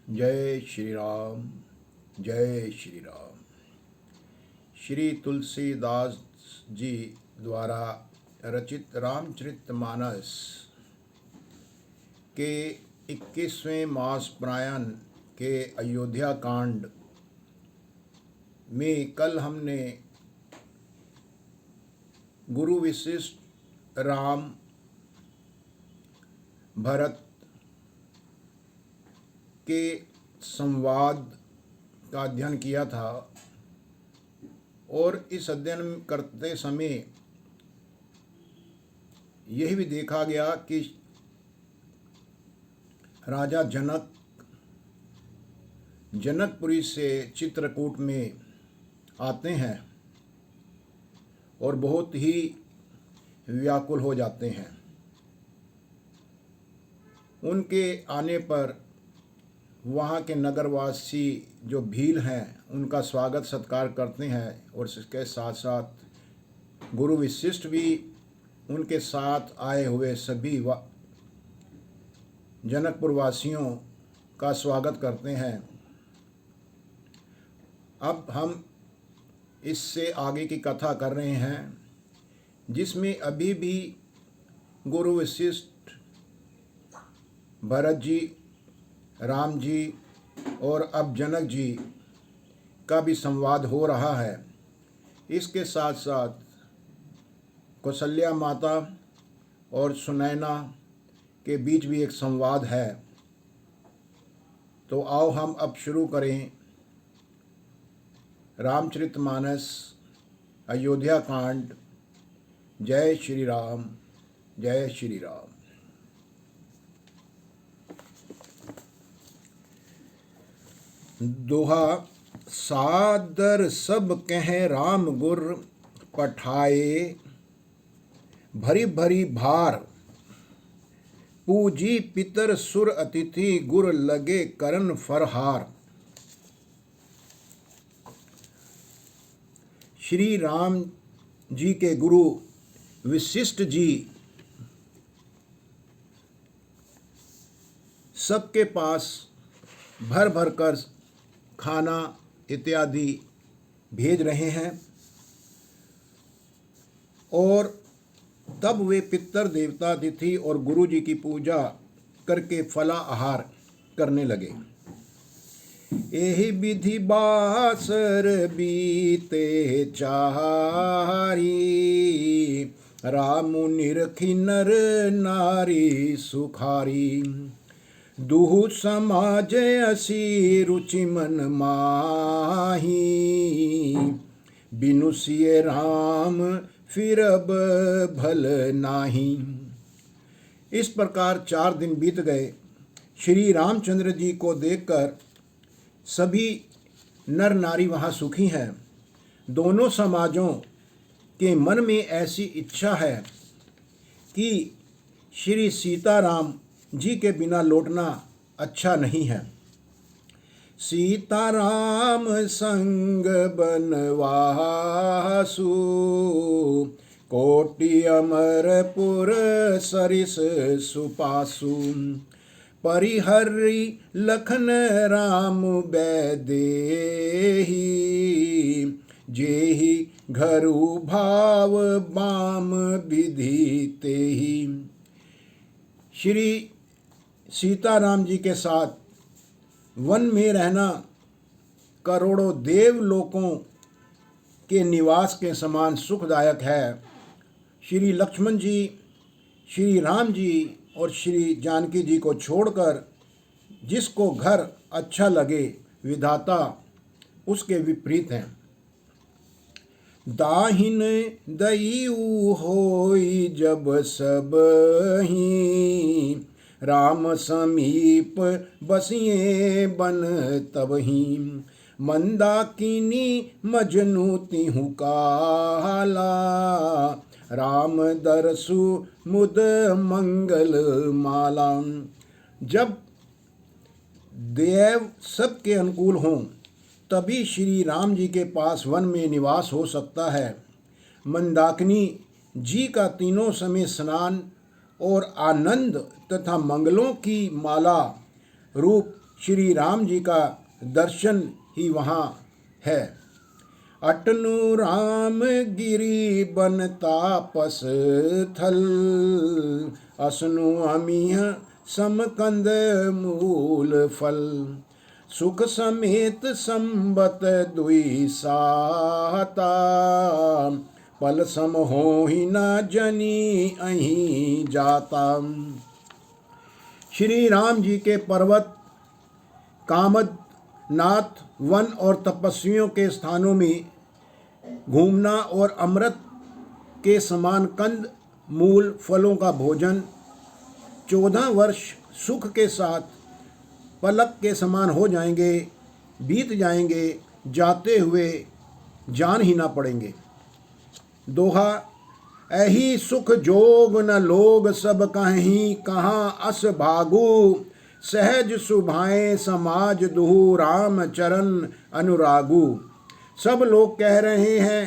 जय श्री राम। जय श्री राम। श्री तुलसीदास जी द्वारा रचित रामचरितमानस के 21वें मास प्रायण के अयोध्या कांड में कल हमने गुरु वशिष्ठ, राम, भरत के संवाद का अध्ययन किया था और इस अध्ययन करते समय यह भी देखा गया कि राजा जनकपुरी से चित्रकूट में आते हैं और बहुत ही व्याकुल हो जाते हैं। उनके आने पर वहाँ के नगरवासी जो भील हैं उनका स्वागत सत्कार करते हैं और इसके साथ साथ गुरु वशिष्ठ भी उनके साथ आए हुए सभी जनकपुर वासियों का स्वागत करते हैं। अब हम इससे आगे की कथा कर रहे हैं जिसमें अभी भी गुरु वशिष्ठ, भरत जी, राम जी और अब जनक जी का भी संवाद हो रहा है। इसके साथ साथ कौशल्या माता और सुनैना के बीच भी एक संवाद है। तो आओ हम अब शुरू करें रामचरितमानस अयोध्या कांड। जय श्री राम। जय श्री राम। दोहा सादर सब कह राम गुर पठाए, भरी भरी भार पूजी पितर सुर अतिथि गुर लगे करन फरहार। श्री राम जी के गुरु वशिष्ठ जी सबके पास भर भर कर खाना इत्यादि भेज रहे हैं और तब वे पितर देवता तिथि और गुरु जी की पूजा करके फला आहार करने लगे। एहि विधि बासर बीते चारी, रामु निरखी नर नारी सुखारी। दुहु समाज असी रुचि मन माही, बिनु सिय राम फिरब भल नाही। इस प्रकार 4 दिन बीत गए। श्री रामचंद्र जी को देखकर सभी नर नारी वहाँ सुखी हैं। दोनों समाजों के मन में ऐसी इच्छा है कि श्री सीताराम जी के बिना लौटना अच्छा नहीं है। सीताराम संग बनवासु, कोटि अमरपुर सरिस सुपासु। परिहरि लखन राम बैदेही, जेहि घरु भाव बाम विधि तेहि। श्री सीताराम जी के साथ वन में रहना करोड़ों देवलोकों के निवास के समान सुखदायक है। श्री लक्ष्मण जी, श्री राम जी और श्री जानकी जी को छोड़कर जिसको घर अच्छा लगे विधाता उसके विपरीत हैं। दाहिन दयु होई जब सब ही, राम समीप बसिए बन तबही। मंदाकिनी मजनू तिहु काला, राम दरसु मुद मंगल माला। जब देव सबके अनुकूल हों तभी श्री राम जी के पास वन में निवास हो सकता है। मंदाकिनी जी का तीनों समय स्नान और आनंद तथा मंगलों की माला रूप श्री राम जी का दर्शन ही वहाँ है। अटनु राम गिरी बन तापस थल, असनु अमिह समकंद मूल फल, सुख समेत संबत दुई साता, पल सम होहि न जनी अहीं जाता। श्री राम जी के पर्वत, कामद, नाथ, वन और तपस्वियों के स्थानों में घूमना और अमृत के समान कंद मूल फलों का भोजन 14 वर्ष सुख के साथ पलक के समान हो जाएंगे, बीत जाएंगे, जाते हुए जान ही ना पड़ेंगे। दोहा, ऐही सुख जोग न लोग सब कहीं, कहाँ अस भागु, सहज सुभाएं समाज दुहु, राम चरण अनुरागु। सब लोग कह रहे हैं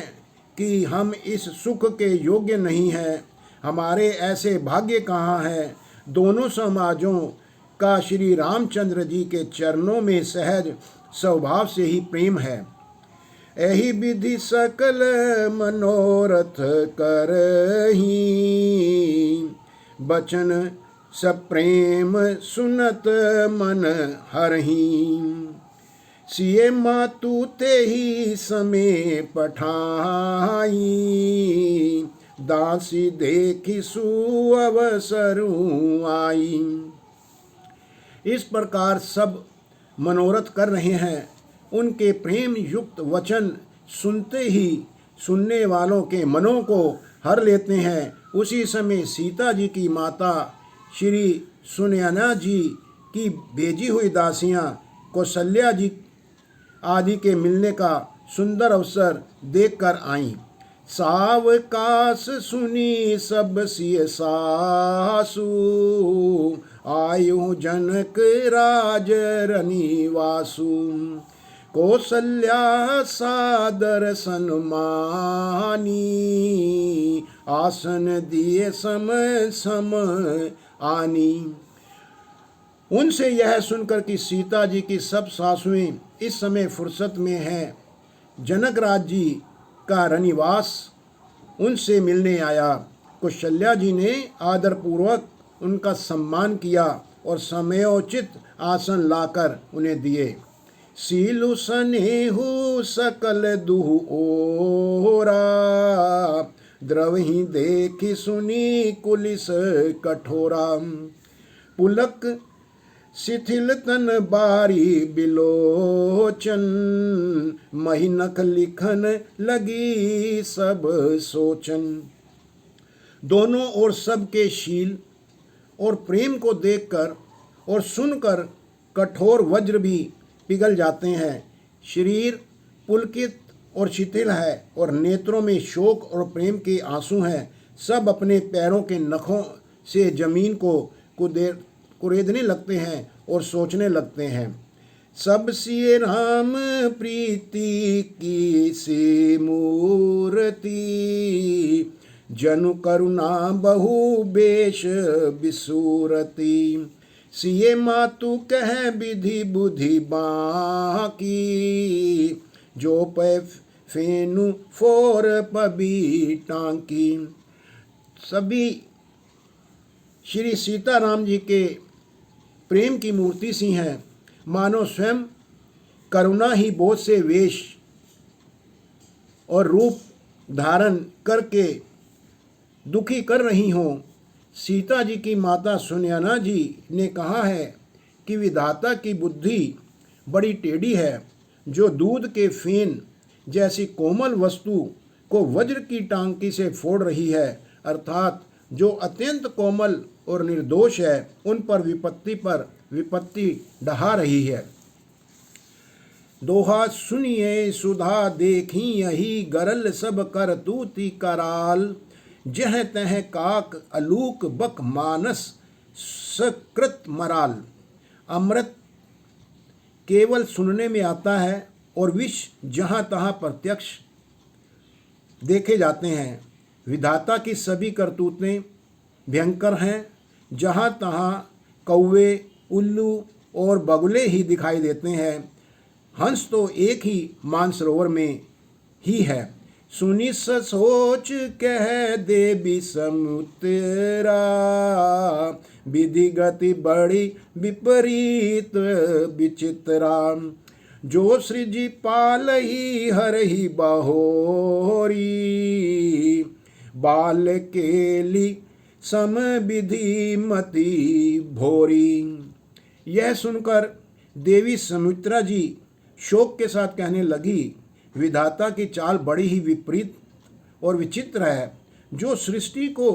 कि हम इस सुख के योग्य नहीं हैं, हमारे ऐसे भाग्य कहाँ हैं। दोनों समाजों का श्री रामचंद्र जी के चरणों में सहज स्वभाव से ही प्रेम है। एहि विधि सकल मनोरथ करही, बचन सब प्रेम सुनत मन हरही, सिए मातु तेहि समय पठाई, दासी देखी सुअवसरु आई। इस प्रकार सब मनोरथ कर रहे हैं। उनके प्रेम युक्त वचन सुनते ही सुनने वालों के मनों को हर लेते हैं। उसी समय सीता जी की माता श्री सुनयना जी की भेजी हुई दासियां कौशल्या जी आदि के मिलने का सुंदर अवसर देखकर आईं। सावकाश सुनी सब सिय सासु, आयु जनक राज रनिवासु, कौशल्या सादर सन्मानी, आसन दिए सम सम आनी। उनसे यह सुनकर कि सीता जी की सब सासुएं इस समय फुर्सत में हैं, जनक राज जी का रनिवास उनसे मिलने आया। कौशल्या जी ने आदरपूर्वक उनका सम्मान किया और समयोचित आसन लाकर उन्हें दिए। सीलु सनेहु सकल दुहु ओरा, द्रवहि देखी सुनी कुलिस कठोरा, पुलक शिथिल तन बारी बिलोचन, महिनख लिखन लगी सब सोचन। दोनों ओर सबके शील और प्रेम को देखकर और सुनकर कठोर वज्र भी पिघल जाते हैं। शरीर पुलकित और शिथिल है और नेत्रों में शोक और प्रेम के आंसू हैं। सब अपने पैरों के नखों से जमीन को कुरेदने लगते हैं और सोचने लगते हैं। सब सिए राम प्रीति की सी मूर्ति, जनु करुणा बहु बेश बिसूरती, सिए मातु कह विधि बुद्धि बाकी, जो पै फेनु फोर पबी टांकी। सभी श्री सीताराम जी के प्रेम की मूर्ति सी हैं, मानो स्वयं करुणा ही बहुत से वेश और रूप धारण करके दुखी कर रही हों। सीता जी की माता सुनयना जी ने कहा है कि विधाता की बुद्धि बड़ी टेढ़ी है, जो दूध के फेन जैसी कोमल वस्तु को वज्र की टांकी से फोड़ रही है, अर्थात जो अत्यंत कोमल और निर्दोष है, उन पर विपत्ति ढहा रही है। दोहा, सुनिए सुधा देखी यही, गरल सब कर तूती कराल, जह तह काक अलूक बक मानस सकृत मराल। अमृत केवल सुनने में आता है और विष जहाँ तहाँ प्रत्यक्ष देखे जाते हैं। विधाता की सभी करतूतें भयंकर हैं। जहाँ तहाँ कौवे, उल्लू और बगुले ही दिखाई देते हैं। हंस तो एक ही मानसरोवर में ही है। सुनी सोच कह देवी समुद्रा, विधि गति बड़ी विपरीत विचित्रा। जो सृजी पालही हरहि बहोरी, बाल केली सम विधि मति भोरी। यह सुनकर देवी सुमित्रा जी शोक के साथ कहने लगी, विधाता की चाल बड़ी ही विपरीत और विचित्र है। जो सृष्टि को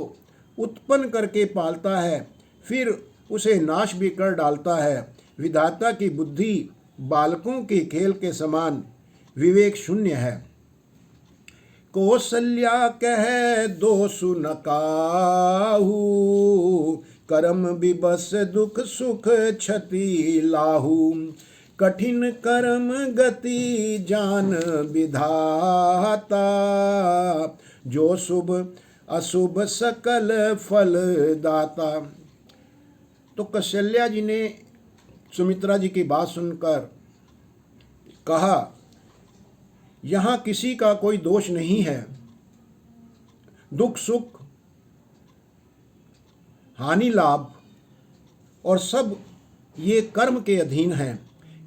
उत्पन्न करके पालता है, फिर उसे नाश भी कर डालता है। विधाता की बुद्धि बालकों के खेल के समान विवेक शून्य है। कौशल्या कह दोषु न काहू, कर्म विबस दुख सुख क्षति लाहू। कठिन कर्म गति जान विधाता, जो शुभ अशुभ सकल फल दाता। तो कौशल्या जी ने सुमित्रा जी की बात सुनकर कहा, यहाँ किसी का कोई दोष नहीं है। दुख सुख हानि लाभ और सब ये कर्म के अधीन है।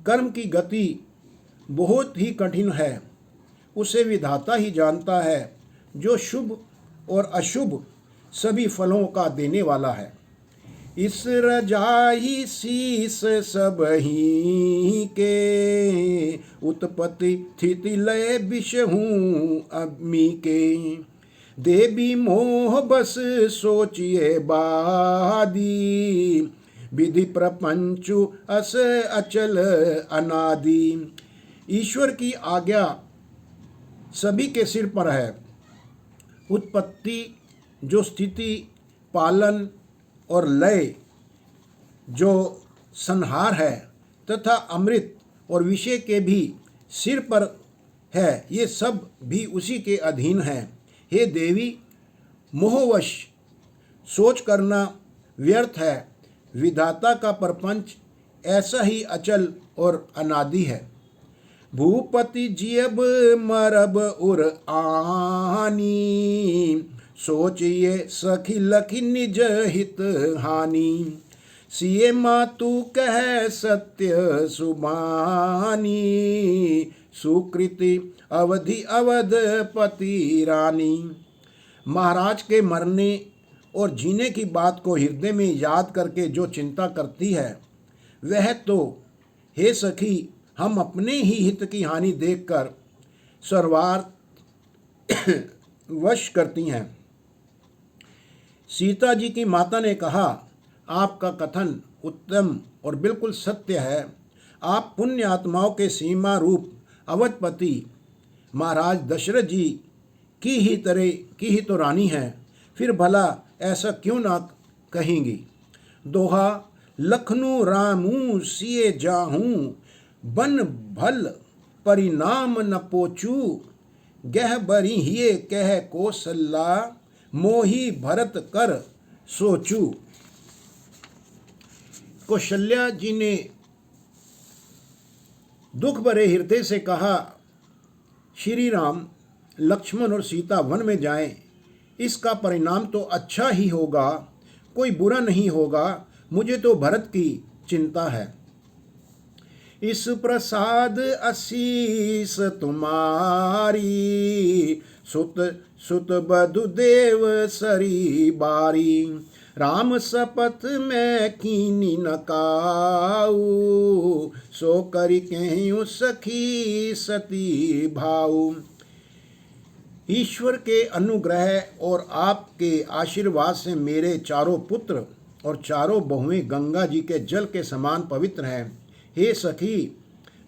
कर्म की गति बहुत ही कठिन है, उसे विधाता ही जानता है, जो शुभ और अशुभ सभी फलों का देने वाला है। इस रजाई शीस सब ही के, उत्पत्ति स्थिति लय विष हूँ अम्मी के। देवी मोह बस सोचिए बादी, विधि प्रपंचु अस अचल अनादि। ईश्वर की आज्ञा सभी के सिर पर है। उत्पत्ति जो स्थिति, पालन और लय जो संहार है, तथा अमृत और विषय के भी सिर पर है, ये सब भी उसी के अधीन है। हे देवी, मोहवश सोच करना व्यर्थ है। विधाता का प्रपंच ऐसा ही अचल और अनादि है। भूपति जियब मरब उर आनी, सोचिए सखी लखी निज हित हानि। सिए मातु कह सत्य सुबानी, सुकृति अवधि अवध पति रानी। महाराज के मरने और जीने की बात को हृदय में याद करके जो चिंता करती है, वह तो हे सखी हम अपने ही हित की हानि देखकर सर्वार्थ वश करती हैं। सीता जी की माता ने कहा, आपका कथन उत्तम और बिल्कुल सत्य है। आप पुण्य आत्माओं के सीमा रूप अवधपति महाराज दशरथ जी की ही तो रानी हैं, फिर भला ऐसा क्यों ना कहेंगी। दोहा, लखनऊ रामू सिए जाहूँ, बन भल परिणाम न पोचू। गह बरी हिये कह कौशल्या, मोही भरत कर सोचू। कौशल्या जी ने दुख भरे हृदय से कहा, श्री राम लक्ष्मण और सीता वन में जाएं, इसका परिणाम तो अच्छा ही होगा, कोई बुरा नहीं होगा। मुझे तो भरत की चिंता है। इस प्रसाद आशीष तुम्हारी, सुत सुत बधु देव सरी बारी। राम शपथ में कीनी न काऊ, सो करी कहूँ सखी सती भाऊ। ईश्वर के अनुग्रह और आपके आशीर्वाद से मेरे चारों पुत्र और चारों बहुएं गंगा जी के जल के समान पवित्र हैं। हे सखी,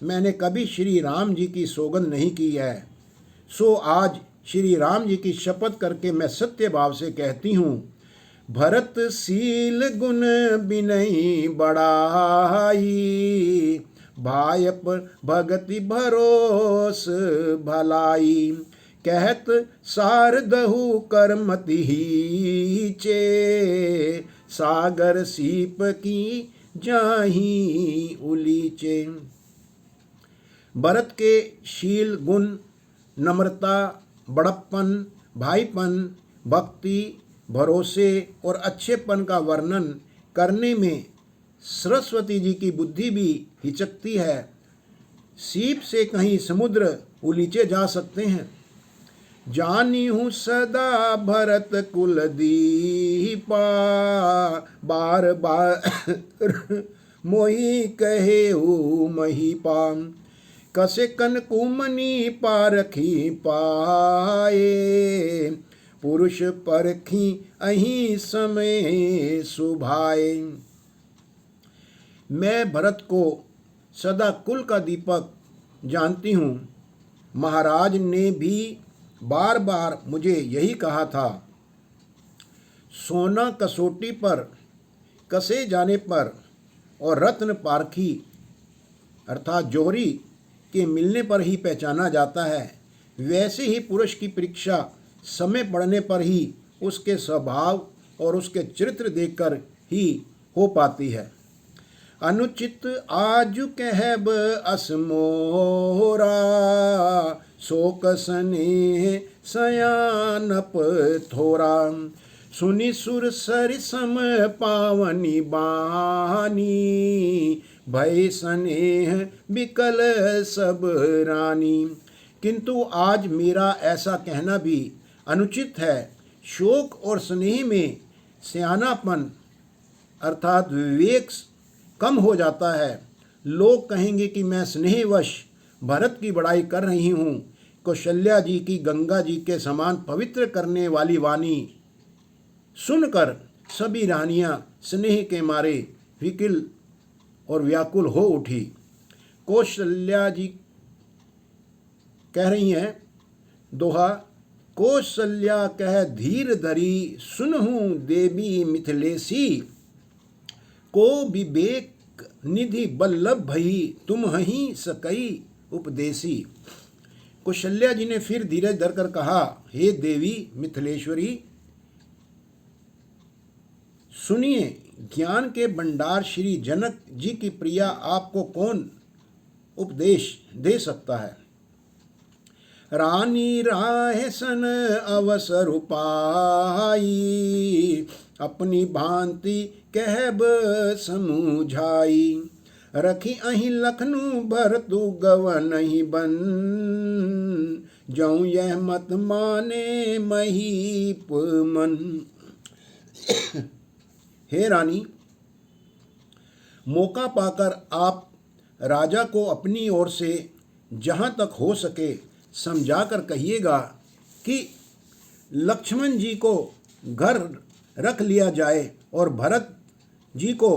मैंने कभी श्री राम जी की सौगंध नहीं की है, सो आज श्री राम जी की शपथ करके मैं सत्य भाव से कहती हूँ। भरत शील गुण बिनई बढ़ाई, भाय पर भगति भरोस भलाई। कहत सारदहु करमति चे, सागर सीप की जाही उलीचे। भरत के शील गुण, नम्रता, बड़प्पन, भाईपन, भक्ति, भरोसे और अच्छेपन का वर्णन करने में सरस्वती जी की बुद्धि भी हिचकती है। सीप से कहीं समुद्र उलीचे जा सकते हैं। जानी हूँ सदा भरत कुल दीपा, बार बार मोही कहे महीपा। कसे कन कुमनी पारखी पाए, पुरुष परखी अहीं समय सुभाए। मैं भरत को सदा कुल का दीपक जानती हूँ। महाराज ने भी बार बार मुझे यही कहा था। सोना कसौटी पर कसे जाने पर और रत्न पारखी अर्थात जोहरी के मिलने पर ही पहचाना जाता है। वैसे ही पुरुष की परीक्षा समय पड़ने पर ही उसके स्वभाव और उसके चरित्र देखकर ही हो पाती है। अनुचित आजु कहब असमोरा, शोक स्नेह सयानप थोरा। सुनि सुर सरिसम पावनी बानी, भय स्नेह विकल सब रानी। किंतु आज मेरा ऐसा कहना भी अनुचित है। शोक और स्नेह में सियानापन अर्थात विवेक कम हो जाता है। लोग कहेंगे कि मैं स्नेहवश भरत की बड़ाई कर रही हूँ। कौशल्या जी की गंगा जी के समान पवित्र करने वाली वाणी सुनकर सभी रानियां स्नेह के मारे विकल और व्याकुल हो उठी। कौशल्या जी कह रही हैं, दोहा। कौशल्या कह धीर धरी, सुनहूँ देवी मिथिलेसी। को विवेक निधि बल्लभ भई, तुम ही सकई उपदेसी। कौशल्या जी ने फिर धीरज धरकर कहा, हे देवी मिथिलेश्वरी, सुनिए, ज्ञान के भंडार श्री जनक जी की प्रिया आपको कौन उपदेश दे सकता है। रानी राह सन अवसर पाई, अपनी भांति कहब समुझाई। रखी अहीं लखनऊ भरतु गवनहि बन, जऊँ यह मत माने महीप मन। हे रानी, मौका पाकर आप राजा को अपनी ओर से जहाँ तक हो सके समझाकर कहिएगा कि लक्ष्मण जी को घर रख लिया जाए और भरत जी को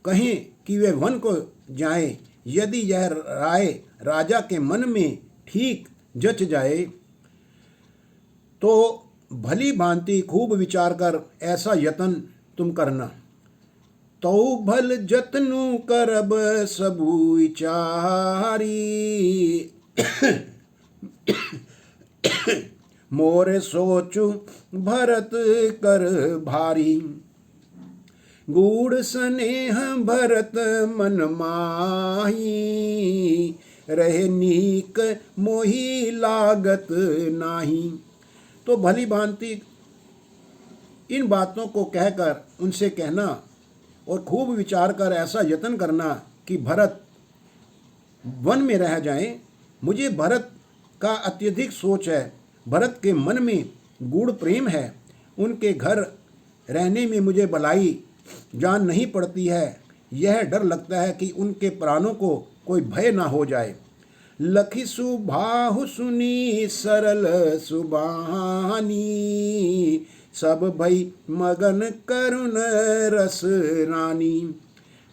कहें कि वे वन को जाएं। यदि यह राय राजा के मन में ठीक जच जाए तो भली भांति खूब विचार कर ऐसा यत्न तुम करना। तो भल जतनु करब सबु विचारी, मोर सोचु भरत कर भारी। गूढ़ स्नेह भरत मन माही, रहे नीक मोही लागत नाही। तो भली भांति इन बातों को कहकर उनसे कहना और खूब विचार कर ऐसा यत्न करना कि भरत वन में रह जाएं। मुझे भरत का अत्यधिक सोच है। भरत के मन में गूढ़ प्रेम है। उनके घर रहने में मुझे भलाई जान नहीं पड़ती है। यह डर लगता है कि उनके प्राणों को कोई भय ना हो जाए। लखी सुबाहु सुनी सरल सुबानी, सब भई मगन करुण रस रानी।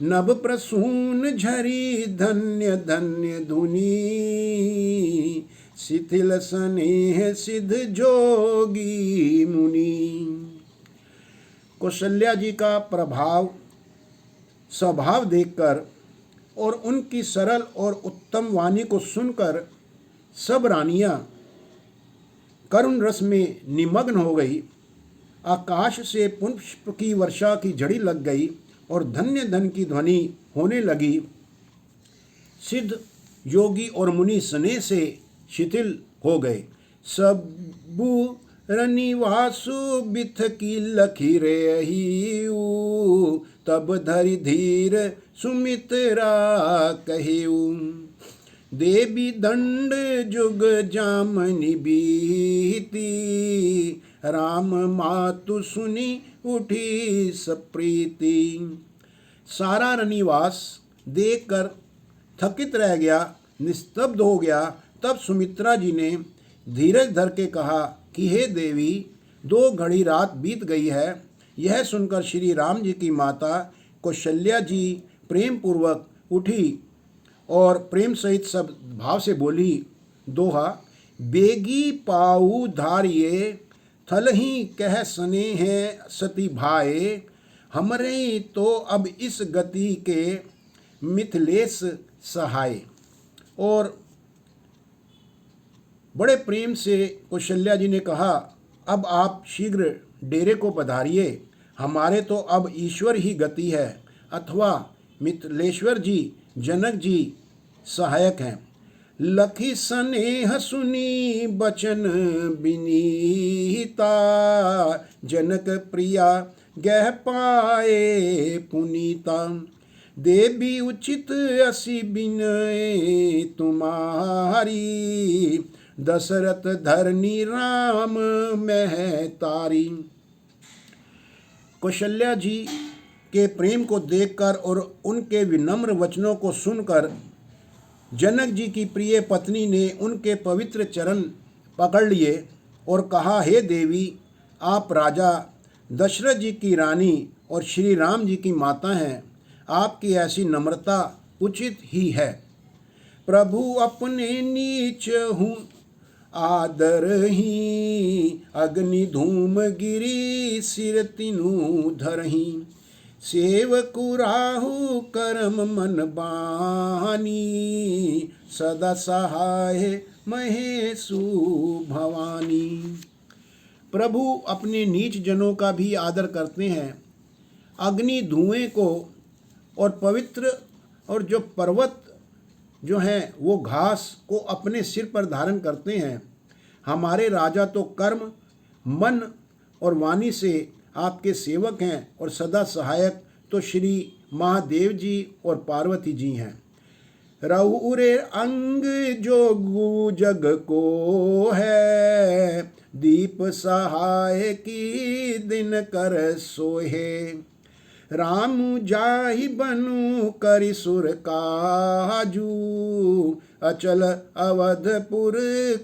नभ प्रसून झरी धन्य धन्य धुनी, शिथिल स्नेह सिद्ध जोगी मुनि। कौशल्या जी का प्रभाव स्वभाव देखकर और उनकी सरल और उत्तम वाणी को सुनकर सब रानियां करुण रस में निमग्न हो गई। आकाश से पुष्प की वर्षा की झड़ी लग गई और धन्य धन की ध्वनि होने लगी। सिद्ध योगी और मुनि स्नेह से शिथिल हो गए। सबु रनिवासु बिथ की लखी रही, तब धरि धीर सुमित्रा कहिऊ। देवी दंड जुग जामनि बीती, राम मातु सुनी उठी सप्रीति। सारा रनिवास देखकर थकित रह गया, निस्तब्ध हो गया। तब सुमित्रा जी ने धीरज धर के कहा कि हे देवी, 2 घड़ी रात बीत गई है। यह सुनकर श्री राम जी की माता कौशल्या जी प्रेम पूर्वक उठी और प्रेम सहित सब भाव से बोली। दोहा। बेगी पाऊ धारिये, थलही कह सने हैं सती भाए। हमरे तो अब इस गति के मिथिलेश सहाय। और बड़े प्रेम से कौशल्या जी ने कहा, अब आप शीघ्र डेरे को पधारिए। हमारे तो अब ईश्वर ही गति है, अथवा मिथिलेश्वर जी जनक जी सहायक हैं। लखी स्नेह सुनी बचन विनीता, जनक प्रिया गह पाए पुनीता। देवी उचित असी बिनय तुम्हारी, दशरथ धरनी राम महतारी। कौशल्या जी के प्रेम को देखकर और उनके विनम्र वचनों को सुनकर जनक जी की प्रिय पत्नी ने उनके पवित्र चरण पकड़ लिए और कहा, हे देवी, आप राजा दशरथ जी की रानी और श्री राम जी की माता हैं। आपकी ऐसी नम्रता उचित ही है। प्रभु अपने नीच हूँ आदर ही, अग्नि धूम गिरी सिर तिनु धरही। सेवकु राहु करम मन बानी, सदा सहाय महेशु भवानी। प्रभु अपने नीच जनों का भी आदर करते हैं। अग्नि धुएं को और पवित्र और जो पर्वत जो हैं वो घास को अपने सिर पर धारण करते हैं। हमारे राजा तो कर्म, मन और वाणी से आपके सेवक हैं और सदा सहायक तो श्री महादेव जी और पार्वती जी हैं। रहुरे अंग जोगु जग को है, दीप सहाय की दिन कर सोहे। राम जाहि बनु करि सुर काजू, अचल अवधपुर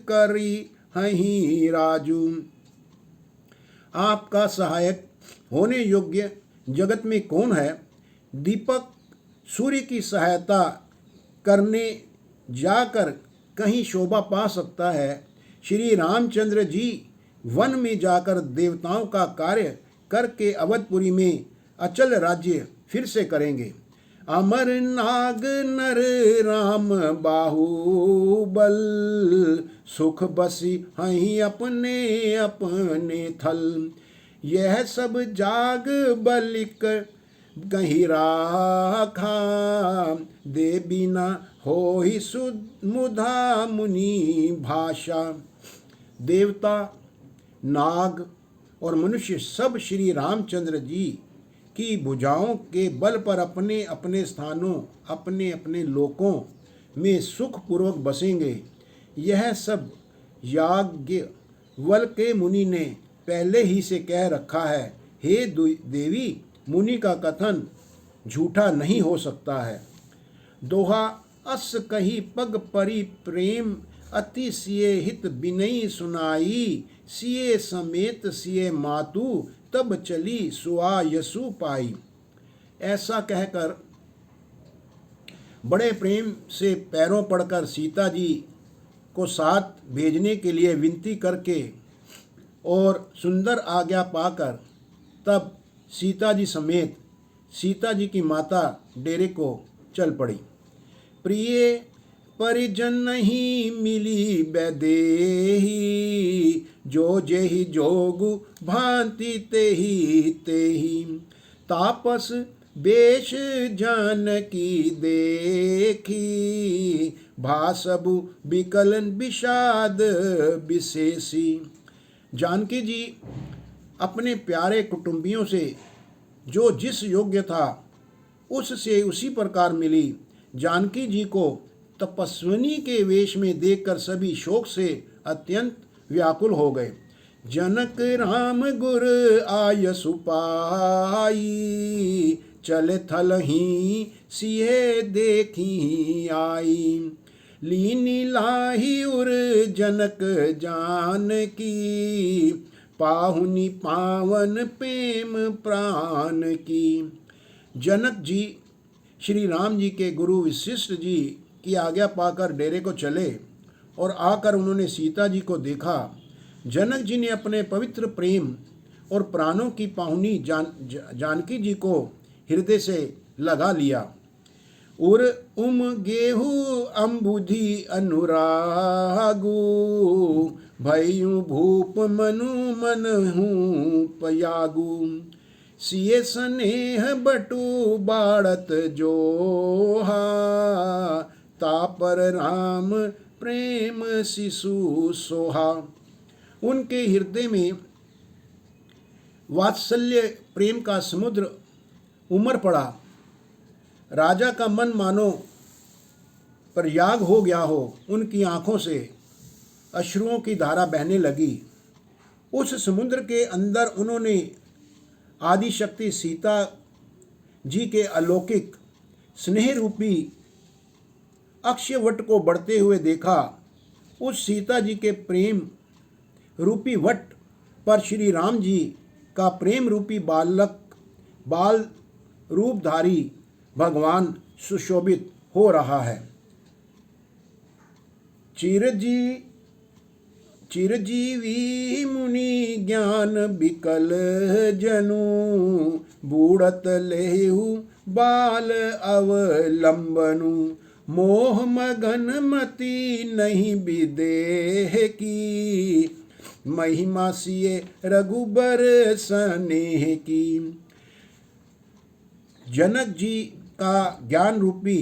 करी हहीं राजू। आपका सहायक होने योग्य जगत में कौन है? दीपक सूर्य की सहायता करने जाकर कहीं शोभा पा सकता है। श्री रामचंद्र जी वन में जाकर देवताओं का कार्य करके अवधपुरी में अचल राज्य फिर से करेंगे। अमर नाग नर राम बाहुबल, सुख बसी हहीं अपने अपने थल। यह सब जाग बलिक कहीं राखा, दे बिना हो ही सुमुधा मुनि भाषा। देवता, नाग और मनुष्य सब श्री रामचंद्र जी की भुजाओं के बल पर अपने अपने स्थानों, अपने अपने लोकों में सुखपूर्वक बसेंगे। यह सब याज्ञवल्क्य के मुनि ने पहले ही से कह रखा है। हे देवी, मुनि का कथन झूठा नहीं हो सकता है। दोहा। अस कही पग परी प्रेम, अति सिए हित बिनई सुनाई। सिए समेत सिए मातु, तब चली सुआ यसु पाई। ऐसा कहकर बड़े प्रेम से पैरों पड़कर सीता जी को साथ भेजने के लिए विनती करके और सुंदर आज्ञा पाकर तब सीता जी समेत सीता जी की माता डेरे को चल पड़ी। प्रिय परिजन नहीं मिली बैदेही, जो जेहि जोगु भांति तेहि तेहि। तापस बेश जानकी देखी, भासबु विकलन विषाद विशेषी। जानकी जी अपने प्यारे कुटुंबियों से जो जिस योग्य था उससे उसी प्रकार मिली। जानकी जी को तपस्विनी के वेश में देखकर सभी शोक से अत्यंत व्याकुल हो गए। जनक राम गुर आय सुपाई, चले थल ही सिए देखी आई। लीनी लाही उर जनक जान की, पाहुनी पावन प्रेम प्राण की। जनक जी श्री राम जी के गुरु वशिष्ठ जी की आज्ञा पाकर डेरे को चले और आकर उन्होंने सीता जी को देखा। जनक जी ने अपने पवित्र प्रेम और प्राणों की पाहुनी जानकी जी को हृदय से लगा लिया। उर गेहू अम्बुधि अनुरागू, भयु भूप मनु मन हूँ पयागू। सिए स्नेह बटु बाड़त जोहा, तापर राम प्रेम शिशु सोहा। उनके हृदय में वात्सल्य प्रेम का समुद्र उमड़ पड़ा। राजा का मन मानो प्रयाग हो गया हो। उनकी आंखों से अश्रुओं की धारा बहने लगी। उस समुद्र के अंदर उन्होंने आदिशक्ति सीता जी के अलौकिक स्नेह रूपी अक्षय वट को बढ़ते हुए देखा। उस सीता जी के प्रेम रूपी वट पर श्री राम जी का प्रेम रूपी बाल रूपधारी भगवान सुशोभित हो रहा है। चिरजीवी मुनि ज्ञान बिकल जनु, बूढ़त लेहु बाल अवलंबनु। मोह मगन मति नहीं विदेह की, महिमा सिए रघुबर स्नेह की। जनक जी का ज्ञान रूपी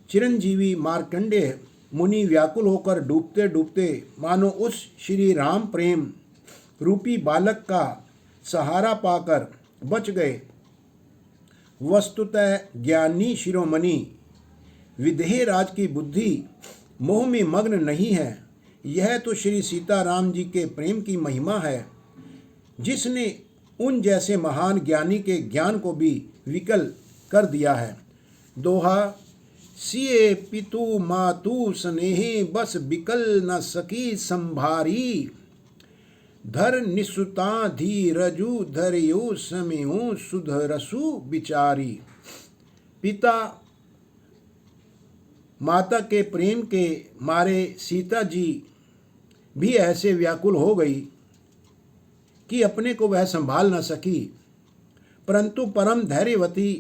चिरंजीवी मार्कंडेय मुनि व्याकुल होकर डूबते डूबते मानो उस श्री राम प्रेम रूपी बालक का सहारा पाकर बच गए। वस्तुतः ज्ञानी शिरोमणि विदेह राज की बुद्धि मोह में मग्न नहीं है। यह तो श्री सीताराम जी के प्रेम की महिमा है, जिसने उन जैसे महान ज्ञानी के ज्ञान को भी विकल कर दिया है। दोहा, सिए पितु मातु स्नेहे, बस बिकल न सकी संभारी। धर निसुता धीरजु, धरयु समयु सुधरसु बिचारी। पिता माता के प्रेम के मारे सीता जी भी ऐसे व्याकुल हो गई कि अपने को वह संभाल न सकी। परंतु परम धैर्यवती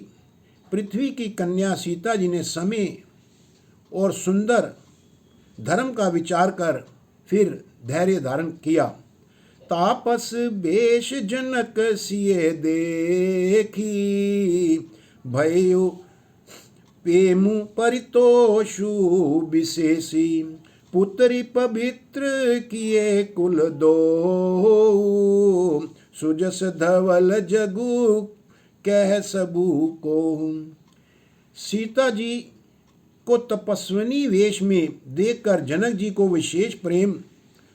पृथ्वी की कन्या सीता जी ने समय और सुंदर धर्म का विचार कर फिर धैर्य धारण किया। तापस बेश जनक सिए देखी, भयु प्रेमु परितोषु विशेषी। पुत्री पवित्र किए कुल दो, सुजस धवल जगु कह सबू को। सीता जी को तपस्विनी वेश में देखकर जनक जी को विशेष प्रेम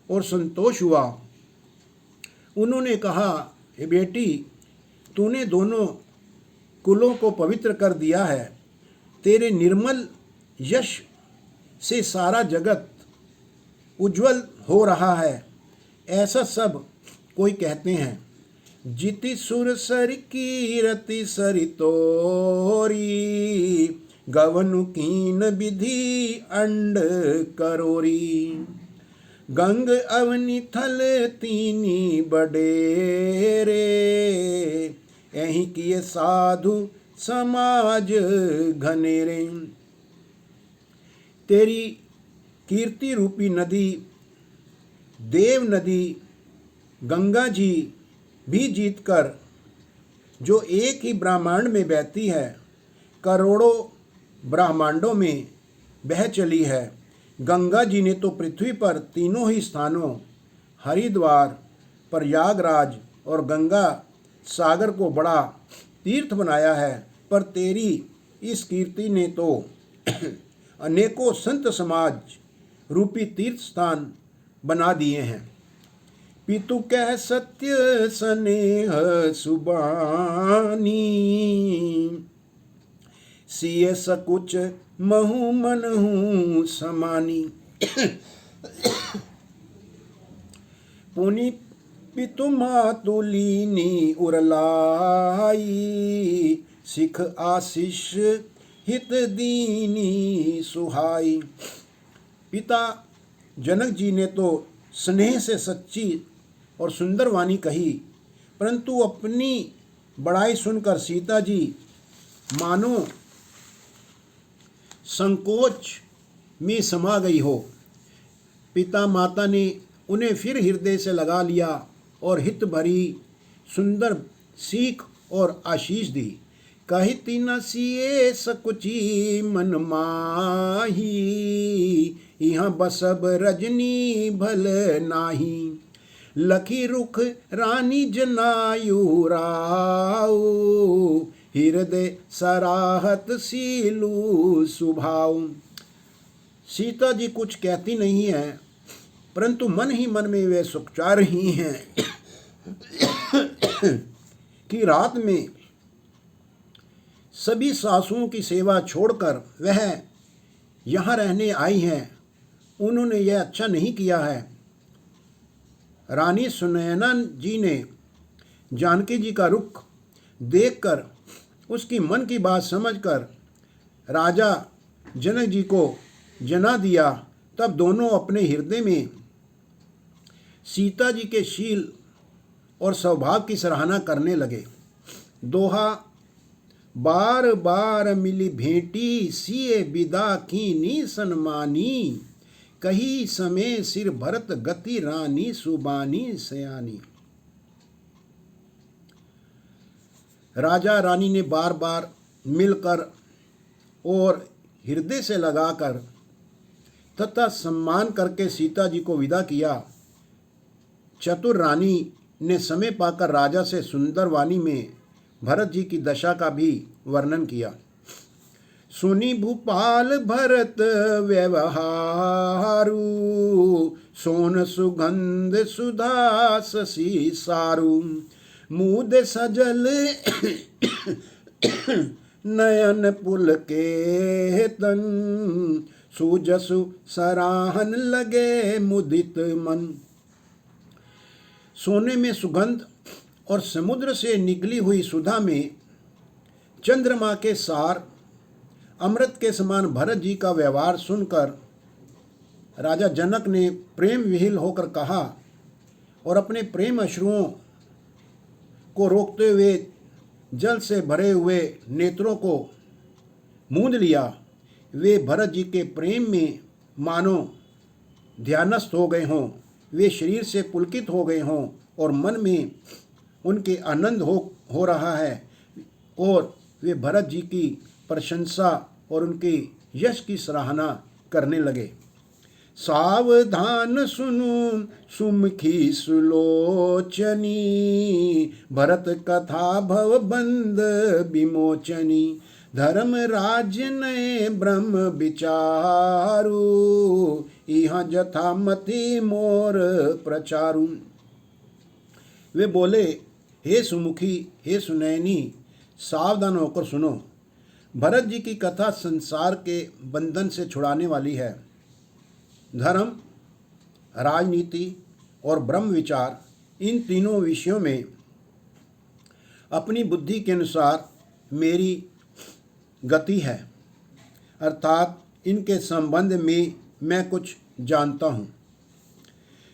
और संतोष हुआ। उन्होंने कहा, हे बेटी, तूने दोनों कुलों को पवित्र कर दिया है। तेरे निर्मल यश से सारा जगत उज्जवल हो रहा है, ऐसा सब कोई कहते हैं। जिति सुर सर कीरति सरितोरी, गवनु कीन विधि अंड करोरी। गंग अवनि थल तीनी बडेरे, यही किए साधु समाज घनेरे। तेरी कीर्ति रूपी नदी देव नदी गंगा जी भी जीतकर जो एक ही ब्रह्मांड में बहती है, करोड़ों ब्रह्मांडों में बह चली है। गंगा जी ने तो पृथ्वी पर तीनों ही स्थानों हरिद्वार, प्रयागराज और गंगा सागर को बड़ा तीर्थ बनाया है, पर तेरी इस कीर्ति ने तो अनेकों संत समाज रूपी तीर्थ स्थान बना दिए हैं। पितु कह सत्य स्नेह सुबानी, सिय सकुच महु मनहु समानी। पुनि पितु मातुलीनी उरलाई, सिख आशीष हित दीनी सुहाई। पिता जनक जी ने तो स्नेह से सच्ची और सुंदर वाणी कही, परंतु अपनी बड़ाई सुनकर सीता जी मानो संकोच में समा गई हो। पिता माता ने उन्हें फिर हृदय से लगा लिया और हित भरी सुंदर सीख और आशीष दी। कहिति न सिए सकुची मन माही, यहाँ बसब रजनी भल नाही। लखी रुख रानी जनायु राऊ, हृदय सराहत सीलू सुभाऊ। सीता जी कुछ कहती नहीं है, परंतु मन ही मन में वे सुखचा रही हैं कि रात में सभी सासुओं की सेवा छोड़कर वह यहाँ रहने आई हैं। उन्होंने यह अच्छा नहीं किया है। रानी सुनैना जी ने जानकी जी का रुख देखकर उसकी मन की बात समझकर राजा जनक जी को जना दिया। तब दोनों अपने हृदय में सीता जी के शील और स्वभाव की सराहना करने लगे। दोहा बार बार मिली भेंटी, सिए विदा कीनी सन्मानी। कही समय सिर भरत गति रानी, सुबानी सयानी। राजा रानी ने बार बार मिलकर और हृदय से लगाकर तथा सम्मान करके सीता जी को विदा किया। चतुर रानी ने समय पाकर राजा से सुंदर वाणी में भरत जी की दशा का भी वर्णन किया। सुनी भूपाल भरत व्यवहारु, सोन सुगंध सुधा शशि सारु। मुद सजल नयन पुल के तन, सुजसु सराहन लगे मुदित मन। सोने में सुगंध और समुद्र से निकली हुई सुधा में चंद्रमा के सार, अमृत के समान भरत जी का व्यवहार सुनकर राजा जनक ने प्रेम विहिल होकर कहा और अपने प्रेम अश्रुओं को रोकते हुए जल से भरे हुए नेत्रों को मूंद लिया। वे भरत जी के प्रेम में मानो ध्यानस्थ हो गए हों, वे शरीर से पुलकित हो गए हों और मन में उनके आनंद हो रहा है और वे भरत जी की प्रशंसा और उनके यश की सराहना करने लगे। सावधान सुनु सुमुखी सुलोचनी, भरत कथा भव बंद विमोचनी। धर्म राज्य नए ब्रह्म विचारु, यहाँ जथा मति मोर प्रचारु। वे बोले, हे सुमुखी, हे सुनैनी, सावधान होकर सुनो। भरत जी की कथा संसार के बंधन से छुड़ाने वाली है। धर्म, राजनीति और ब्रह्म विचार, इन तीनों विषयों में अपनी बुद्धि के अनुसार मेरी गति है, अर्थात इनके संबंध में मैं कुछ जानता हूँ।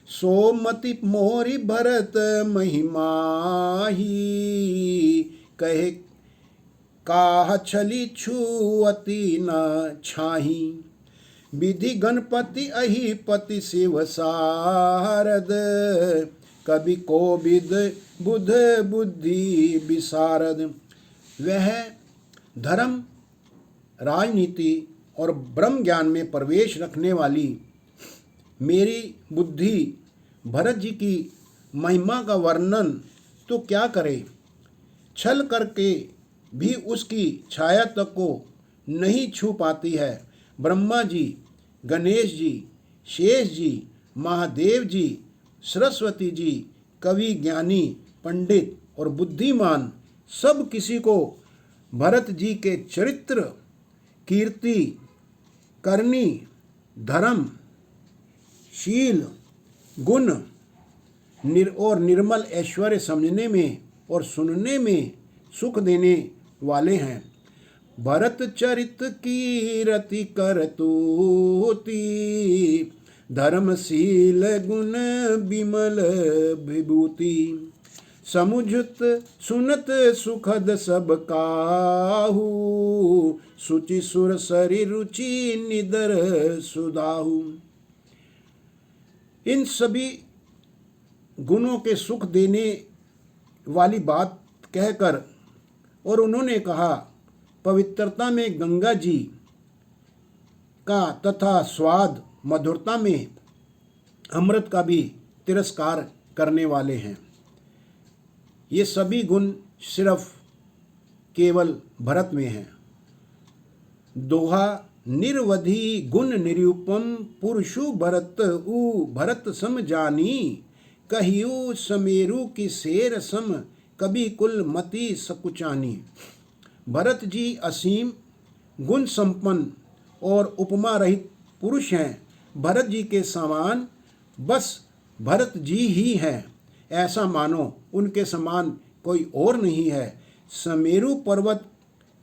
सोमति मोरी भरत महिमाही, कहे काह छली छुअति न छाही। विधि गणपति अहिपति शिव सारद, कभी कोविद बुध बुद्धि विशारद। वह धर्म, राजनीति और ब्रह्म ज्ञान में प्रवेश रखने वाली मेरी बुद्धि भरत जी की महिमा का वर्णन तो क्या करे, छल करके भी उसकी छाया तक को नहीं छू पाती है। ब्रह्मा जी, गणेश जी, शेष जी, महादेव जी, सरस्वती जी, कवि, ज्ञानी, पंडित और बुद्धिमान सब किसी को भरत जी के चरित्र, कीर्ति, करनी, धर्म, शील, गुण और निर्मल ऐश्वर्य समझने में और सुनने में सुख देने वाले हैं। भरत चरित कीरति करतूति, धर्मशील गुण विमल विभूति। समुझत सुनत सुखद सब काहू, सुचि सुर सरि रुचि निदर सुदाहु। इन सभी गुणों के सुख देने वाली बात कहकर और उन्होंने कहा, पवित्रता में गंगा जी का तथा स्वाद मधुरता में अमृत का भी तिरस्कार करने वाले हैं। ये सभी गुण सिर्फ केवल भरत में हैं। दोहा, निर्वधि गुण निरूपम पुरुषु भरत उ भरत सम जानी, कहियो समेरु की शेर सम कभी कुल मति सकुचानी। भरत जी असीम गुण संपन्न और उपमा रहित पुरुष हैं। भरत जी के समान बस भरत जी ही हैं, ऐसा मानो, उनके समान कोई और नहीं है। समेरु पर्वत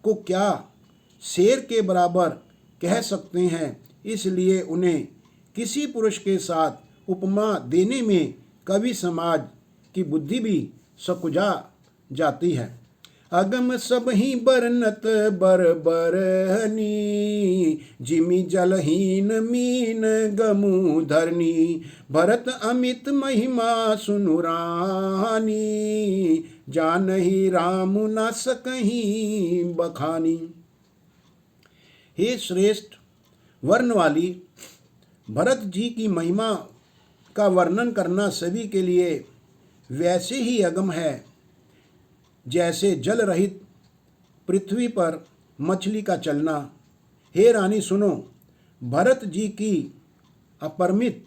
को क्या शेर के बराबर कह सकते हैं, इसलिए उन्हें किसी पुरुष के साथ उपमा देने में कवि समाज की बुद्धि भी सकुजा जाती है। अगम सब ही बरनत बर बरहनी, जिमि जलहीन मीन गमु धरनी। भरत अमित महिमा सुनु रानी, जानहि राम न सकहीं बखानी। हे श्रेष्ठ वर्ण वाली, भरत जी की महिमा का वर्णन करना सभी के लिए वैसे ही अगम है जैसे जल रहित पृथ्वी पर मछली का चलना। हे रानी सुनो, भरत जी की अपरिमित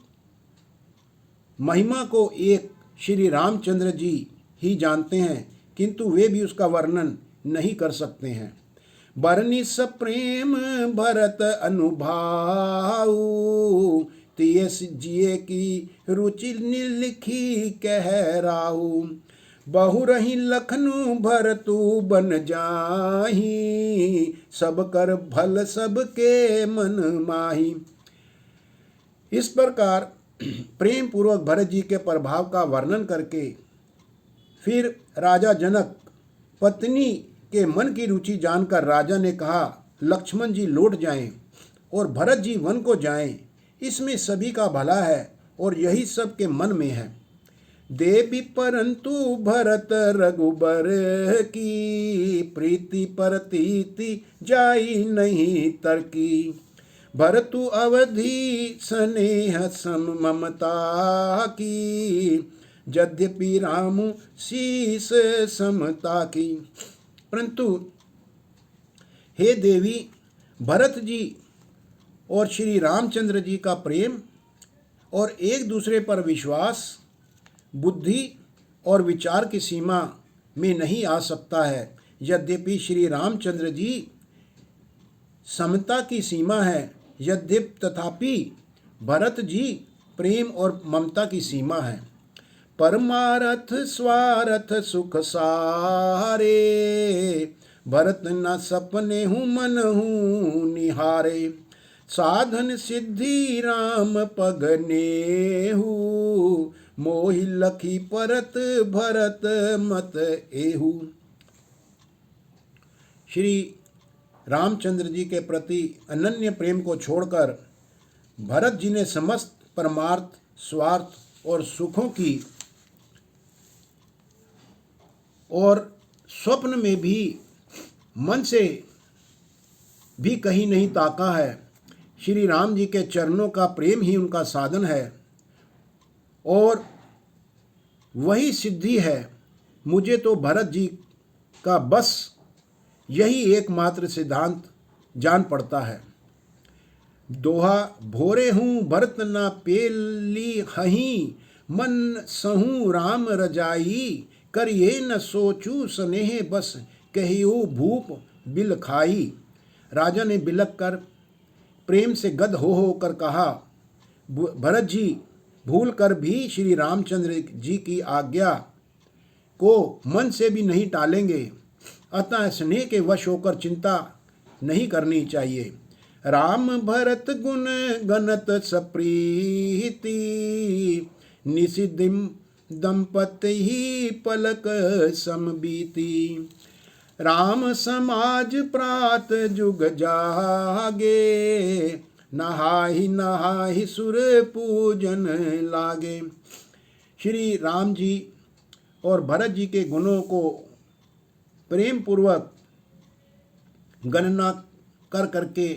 महिमा को एक श्री रामचंद्र जी ही जानते हैं, किंतु वे भी उसका वर्णन नहीं कर सकते हैं। बरनी सप्रेम भरत अनुभाऊ, तियस जिये की रुचि निलिखी कह राहु। बहु रही लखनु भरतु बन जाही, सब कर भल सबके मन माही। इस प्रकार प्रेम पूर्वक भरत जी के प्रभाव का वर्णन करके फिर राजा जनक पत्नी के मन की रुचि जानकर राजा ने कहा, लक्ष्मण जी लौट जाएं और भरत जी वन को जाएं, इसमें सभी का भला है और यही सबके मन में है। देवी परंतु भरत रघुबर की, प्रीति परतीति जाई नहीं तरकी। भरतु अवधि स्नेह सम ममता की, यद्यपि राम शीस समता की। परंतु हे देवी, भरत जी और श्री रामचंद्र जी का प्रेम और एक दूसरे पर विश्वास बुद्धि और विचार की सीमा में नहीं आ सकता है। यद्यपि श्री रामचंद्र जी समता की सीमा है, यद्यपि तथापि भरत जी प्रेम और ममता की सीमा है। परमारथ स्वार्थ सुख सारे, भरत न सपने हूँ मन हूँ निहारे। साधन सिद्धि राम पगने हूँ, मोहि लखी परत भरत मत एहू। श्री रामचंद्र जी के प्रति अनन्य प्रेम को छोड़कर भरत जी ने समस्त परमार्थ, स्वार्थ और सुखों की और स्वप्न में भी मन से भी कहीं नहीं ताका है। श्री राम जी के चरणों का प्रेम ही उनका साधन है और वही सिद्धि है। मुझे तो भरत जी का बस यही एकमात्र सिद्धांत जान पड़ता है। दोहा भोरे हूँ भरत न पेली हहीं, मन सहूँ राम रजाई, करिए न सोचू स्नेह बस, कहियो भूप बिल खाई। राजा ने बिलक कर प्रेम से गद हो कर कहा, भरत जी भूल कर भी श्री रामचंद्र जी की आज्ञा को मन से भी नहीं टालेंगे, अतः स्नेह के वश होकर चिंता नहीं करनी चाहिए। राम भरत गुण गणत सप्रीति, निशिदिम दंपति ही पलक समबीती। राम समाज प्रात जुग जागे, नहाहि नहाहि सुर पूजन लागे। श्री राम जी और भरत जी के गुणों को प्रेम पूर्वक गणना कर करके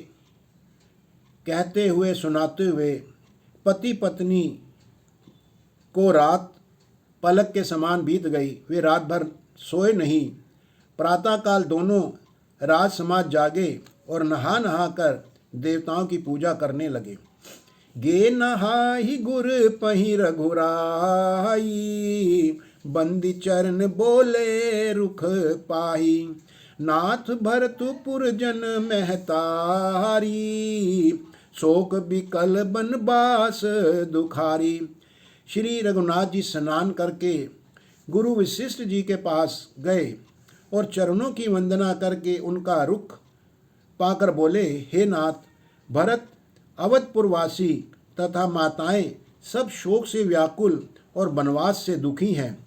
कहते हुए सुनाते हुए पति पत्नी को रात पलक के समान बीत गई। वे रात भर सोए नहीं। प्रातःकाल दोनों राज समाज जागे और नहा नहा कर देवताओं की पूजा करने लगे। गे नहाहि गुर पहि रघुराई, बंदी चरण बोले रुख पाही। नाथ भरतपुर जन महतारी, शोक बिकल बनबास दुखारी। श्री रघुनाथ जी स्नान करके गुरु वशिष्ठ जी के पास गए और चरणों की वंदना करके उनका रुख पाकर बोले, हे नाथ, भरत अवधपुरवासी तथा माताएं सब शोक से व्याकुल और वनवास से दुखी हैं।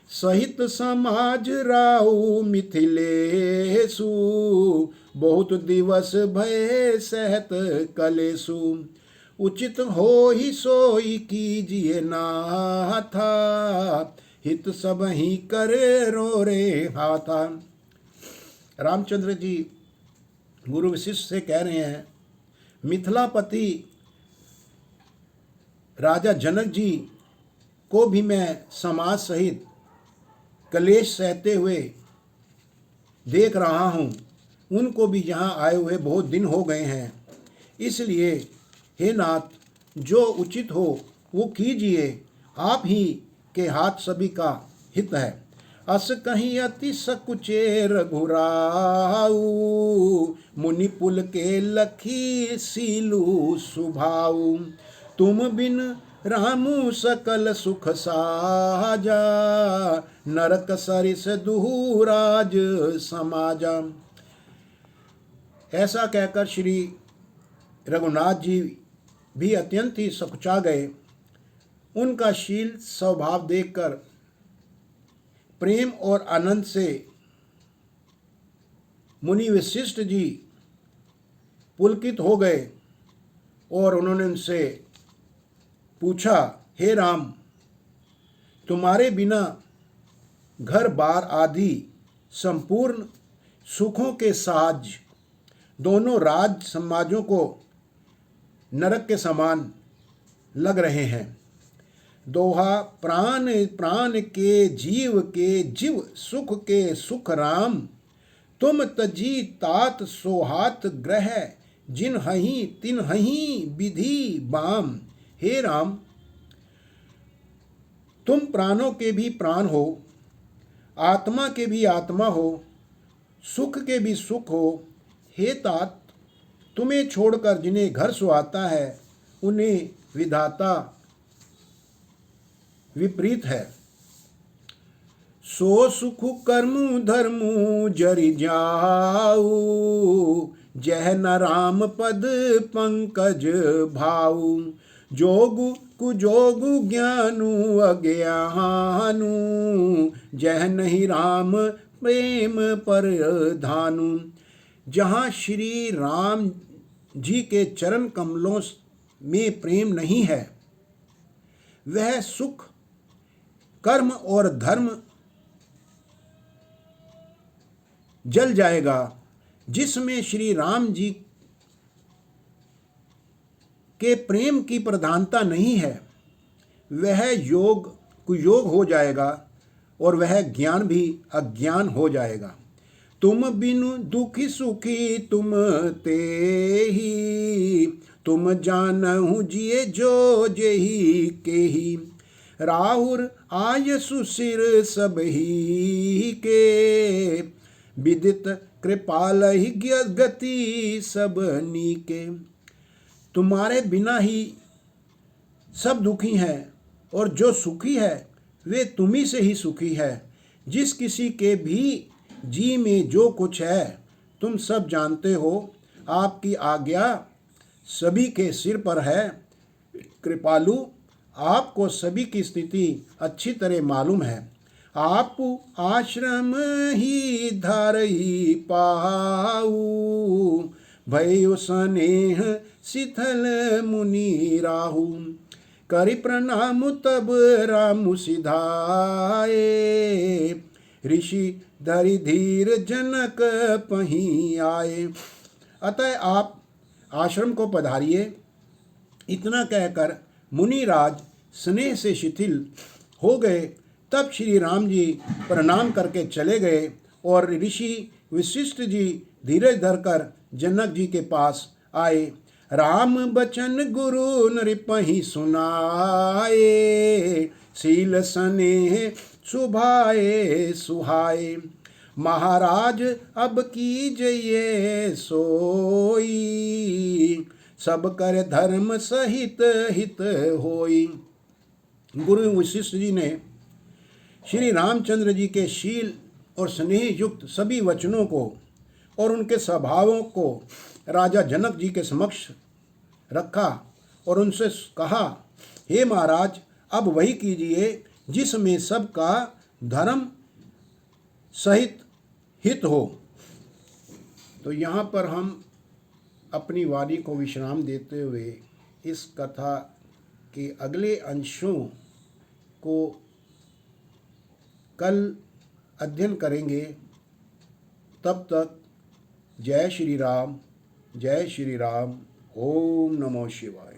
सहित समाज राउ मिथिलेशु, बहुत दिवस भय सहत कलेशु। उचित हो ही सोई कीजिए नाथा, हित सब ही करे रो रे हाथा। रामचंद्र जी गुरु वशिष्ठ से कह रहे हैं, मिथिलापति राजा जनक जी को भी मैं समाज सहित कलेश सहते हुए देख रहा हूँ। उनको भी यहाँ आए हुए बहुत दिन हो गए हैं। इसलिए हे नाथ, जो उचित हो वो कीजिए, आप ही के हाथ सभी का हित है। अस कहीं अति सकुचे रघुराऊ, मुनि पुल के लखी सीलू सुभाऊ। तुम बिन रामू सकल सुख साजा, नरक सरिस दुहु राज समाजा। ऐसा कहकर श्री रघुनाथ जी भी अत्यंत ही सकुचा गए। उनका शील स्वभाव देखकर प्रेम और आनंद से मुनि वशिष्ठ जी पुलकित हो गए और उन्होंने उनसे पूछा, हे राम, तुम्हारे बिना घर बार आदि संपूर्ण सुखों के साज दोनों राज समाजों को नरक के समान लग रहे हैं। दोहा प्राण प्राण के जीव सुख के सुख राम, तुम तजी तात सोहात ग्रह, जिन हहीं तिन हहीं विधि बाम। हे राम, तुम प्राणों के भी प्राण हो, आत्मा के भी आत्मा हो, सुख के भी सुख हो। हे तात, तुम्हें छोड़कर जिन्हें घर सुहाता है उन्हें विधाता विपरीत है। सो सुख कर्मु धर्मु जरि जाऊ, जह न राम पद पंकज भाऊ। जोगु कुजोगु ज्ञानु अज्ञानु, जह नहीं राम प्रेम पर धानु। जहाँ श्री राम जी के चरण कमलों में प्रेम नहीं है, वह सुख कर्म और धर्म जल जाएगा। जिसमें श्री राम जी के प्रेम की प्रधानता नहीं है, वह योग कुयोग हो जाएगा और वह ज्ञान भी अज्ञान हो जाएगा। तुम बिनु दुखी सुखी तुम ते ही, तुम जानहु जिए जो जेही के ही, राहुर आय सुसिर सब ही के, विदित कृपाल ही गति सब नीके। तुम्हारे बिना ही सब दुखी हैं और जो सुखी है वे तुम्ही से ही सुखी है। जिस किसी के भी जी में जो कुछ है तुम सब जानते हो। आपकी आज्ञा सभी के सिर पर है। कृपालु, आपको सभी की स्थिति अच्छी तरह मालूम है। आप आश्रम ही धारई पाऊ, भयो स्नेह शिथल मुनि राहु, करि प्रणाम तब राम सिधाए, ऋषि धरि धीर जनक पहीं आए। अतः आप आश्रम को पधारिए। इतना कहकर मुनिराज स्नेह से शिथिल हो गए। तब श्री राम जी प्रणाम करके चले गए और ऋषि वशिष्ठ जी धीरज धरकर जनक जी के पास आए। राम बचन गुरु नृपहि सुनाए, शील स्नेह सुभाए सुहाए, महाराज अब कीजिए सोई, सब कर धर्म सहित हित होई। गुरु वशिष्ठ जी ने श्री रामचंद्र जी के शील और स्नेह युक्त सभी वचनों को और उनके स्वभावों को राजा जनक जी के समक्ष रखा और उनसे कहा, हे महाराज, अब वही कीजिए जिसमें सबका धर्म सहित हित हो। तो यहाँ पर हम अपनी वाणी को विश्राम देते हुए इस कथा के अगले अंशों को कल अध्ययन करेंगे। तब तक जय श्री राम, जय श्री राम। ओम नमो शिवाय।